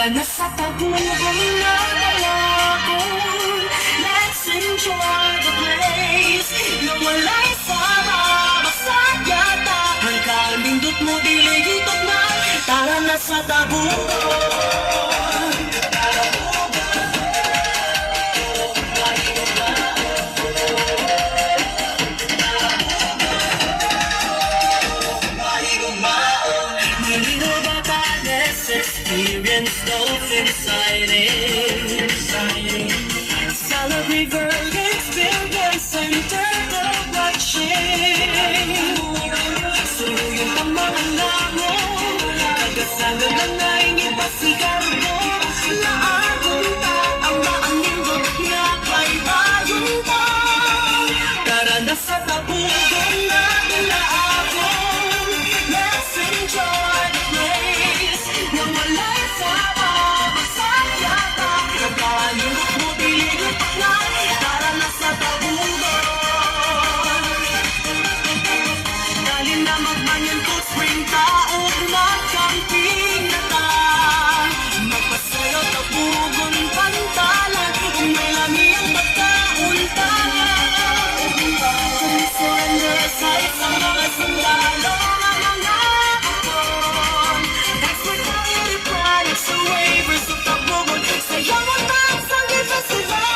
na sa pagulong na malakon. Let's enjoy the place na wala'y sama. Masayata ang kalindot mo, dili-itot na. Tara na sa tabunan. Experience those exciting Celebrate experience and turtle watching. Suyong pamahalaan mo, kagasama na na'y ipasigaw mo. Laagong ta ang maanindot nga kay bayon pa. Tara na sa tabugong na laagong. Let's enjoy the place na wala'y sama. Masaya ka, nagkalindot mo, dili-itot na. Tara na sa tabugong. Dali na magmanyan to spring taon, mag-camping na ta. Magpasayaw tabugon pantalan, kung may lamiyang pagkaunta. Surrender sa isang mga sundalo na mga kapon. That's what I pride, sa waivers of tabugon. Sayaw mo tayo sa festival.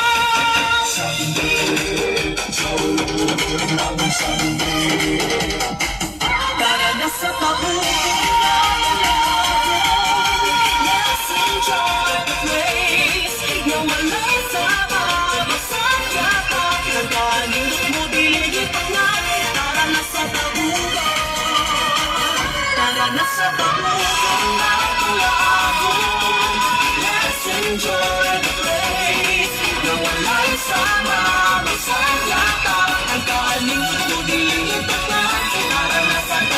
Tara na sa tabugon. Let's enjoy the place na wala'y sama. Masaya ka, nagkalindot mo, dili-itot na. Tara na sa tabugon. Tara na sa tabugon na tulagon. Let's enjoy the place na wala'y sama. Masaya ka, nagkalindot mo, dili-itot na. Tara na sa tabugon.